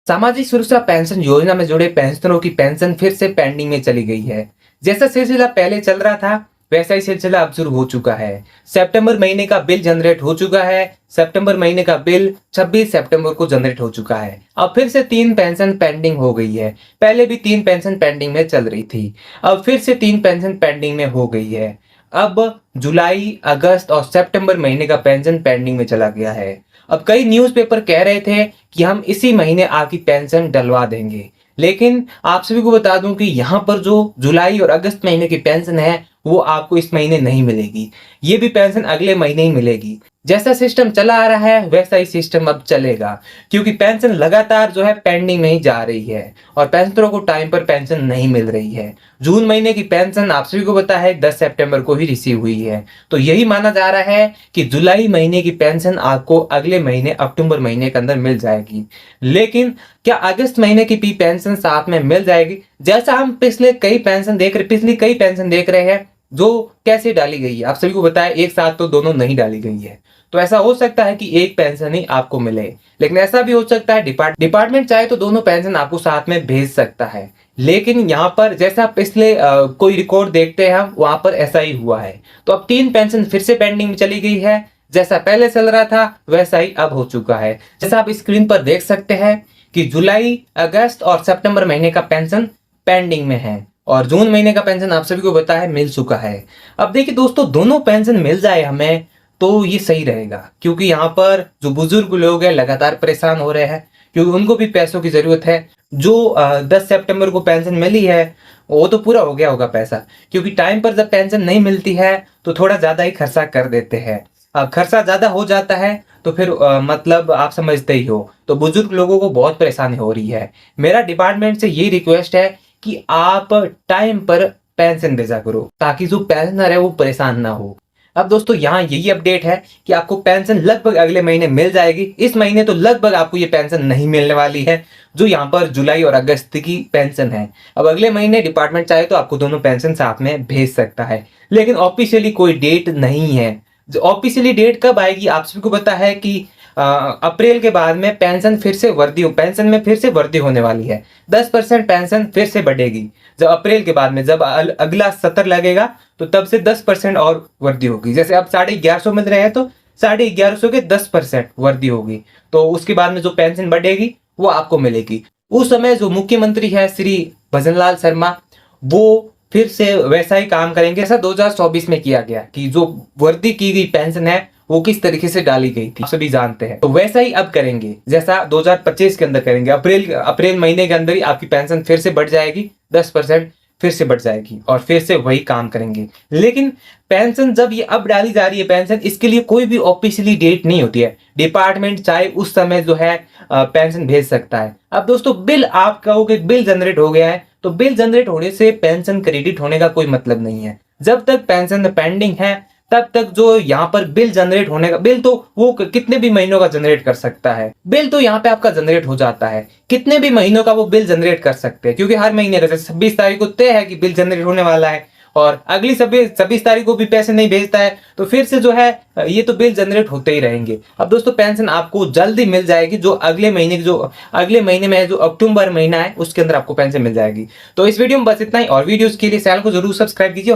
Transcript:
सामाजिक सुरक्षा पेंशन योजना में जुड़े पेंशनरों की पेंशन फिर से पेंडिंग में चली गई है। जैसा सिलसिला पहले चल रहा था वैसा ही सिलसिला अब शुरू हो चुका है। सितंबर महीने का बिल जनरेट हो चुका है। सितंबर महीने का बिल 26 सितंबर को जनरेट हो चुका है। अब फिर से 3 पेंशन पेंडिंग हो गई है। पहले भी 3 पेंशन पेंडिंग में चल रही थी, अब फिर से 3 पेंशन पेंडिंग में हो गई है। अब जुलाई, अगस्त और सितंबर महीने का पेंशन पेंडिंग में चला गया है। अब कई न्यूज़पेपर कह रहे थे कि हम इसी महीने आपकी पेंशन डलवा देंगे, लेकिन आप सभी को बता दूं कि यहाँ पर जो जुलाई और अगस्त महीने की पेंशन है वो आपको इस महीने नहीं मिलेगी। ये भी पेंशन अगले महीने ही मिलेगी। जैसा सिस्टम चला आ रहा है वैसा ही सिस्टम अब चलेगा, क्योंकि पेंशन लगातार जो है पेंडिंग में ही जा रही है और पेंशनरों को टाइम पर पेंशन नहीं मिल रही है। जून महीने की पेंशन आप सभी को पता है 10 सितंबर को ही रिसीव हुई है, तो यही माना जा रहा है कि जुलाई महीने की पेंशन आपको अगले महीने अक्टूबर महीने के अंदर मिल जाएगी। लेकिन क्या अगस्त महीने की भी पेंशन साथ में मिल जाएगी? जैसा हम पिछली कई पेंशन देख रहे हैं जो कैसे डाली गई है, आप सभी को बताया एक साथ तो दोनों नहीं डाली गई है। तो ऐसा हो सकता है कि एक पेंशन ही आपको मिले, लेकिन ऐसा भी हो सकता है डिपार्टमेंट चाहे तो दोनों पेंशन आपको साथ में भेज सकता है। लेकिन यहाँ पर जैसा पिछले कोई रिकॉर्ड देखते हैं हम, वहां पर ऐसा ही हुआ है। तो अब 3 पेंशन फिर से पेंडिंग में चली गई है। जैसा पहले चल रहा था वैसा ही अब हो चुका है। जैसा आप स्क्रीन पर देख सकते हैं कि जुलाई, अगस्त और सितंबर महीने का पेंशन पेंडिंग में है और जून महीने का पेंशन आप सभी को पता है मिल चुका है। अब देखिए दोस्तों, दोनों पेंशन मिल जाए हमें तो ये सही रहेगा, क्योंकि यहाँ पर जो बुजुर्ग लोग हैं लगातार परेशान हो रहे हैं, क्योंकि उनको भी पैसों की जरूरत है। जो 10 सितंबर को पेंशन मिली है वो तो पूरा हो गया होगा पैसा, क्योंकि टाइम पर जब पेंशन नहीं मिलती है तो थोड़ा ज्यादा ही खर्चा कर देते हैं। अब खर्चा ज्यादा हो जाता है तो फिर मतलब आप समझते ही हो, तो बुजुर्ग लोगों को बहुत परेशानी हो रही है। मेरा डिपार्टमेंट से ये रिक्वेस्ट है कि आप टाइम पर पेंशन भेजा करो, ताकि जो पेंशनर है वो परेशान ना हो। अब दोस्तों यहाँ यही अपडेट है कि आपको पेंशन लगभग अगले महीने मिल जाएगी। इस महीने तो लगभग आपको ये पेंशन नहीं मिलने वाली है, जो यहाँ पर जुलाई और अगस्त की पेंशन है। अब अगले महीने डिपार्टमेंट चाहे तो आपको दोनों पेंशन साथ में भेज सकता है, लेकिन ऑफिशियली कोई डेट नहीं है। जो ऑफिशियली डेट कब आएगी आप सभी को पता है कि अप्रैल के बाद में पेंशन में फिर से वृद्धि होने वाली है। 10% पेंशन फिर से बढ़ेगी। जब अप्रैल के बाद में जब अगला सत्र लगेगा तो तब से 10% और वृद्धि होगी। जैसे अब 1150 मिल रहे हैं तो 1150 के 10% वृद्धि होगी, तो उसके बाद में जो पेंशन बढ़ेगी वो आपको मिलेगी। उस समय जो मुख्यमंत्री है श्री भजनलाल शर्मा, वो फिर से वैसा ही काम करेंगे जैसा 2024 में किया गया, कि जो वृद्धि की गई पेंशन है वो किस तरीके से डाली गई थी सभी जानते हैं। तो वैसा ही अब करेंगे जैसा 2025 के अंदर करेंगे। अप्रैल महीने के अंदर ही आपकी पेंशन फिर से बढ़ जाएगी, 10% फिर से बढ़ जाएगी और फिर से वही काम करेंगे। लेकिन पेंशन जब ये अब डाली जा रही है पेंशन, इसके लिए कोई भी ऑफिशियली डेट नहीं होती है। डिपार्टमेंट चाहे उस समय जो है पेंशन भेज सकता है। अब दोस्तों बिल, आप कहोगे बिल जनरेट हो गया है, तो बिल जनरेट होने से पेंशन क्रेडिट होने का कोई मतलब नहीं है। जब तक पेंशन पेंडिंग है तब तक जो यहाँ पर बिल जनरेट होने का, बिल तो वो कितने भी महीनों का जनरेट कर सकता है। बिल तो यहाँ पे आपका जनरेट हो जाता है, कितने भी महीनों का वो बिल जनरेट कर सकते हैं, क्योंकि हर महीने जैसे 26 तारीख को तय है कि बिल जनरेट होने वाला है और अगली 26 तारीख को भी पैसे नहीं भेजता है तो फिर से जो है ये तो बिल जनरेट होते ही रहेंगे। अब दोस्तों पेंशन आपको जल्दी मिल जाएगी, जो अगले महीने में है, जो अक्टूबर महीना है उसके अंदर आपको पेंशन मिल जाएगी। तो इस वीडियो में बस इतना ही, और वीडियोस के लिए चैनल को जरूर सब्सक्राइब कीजिए।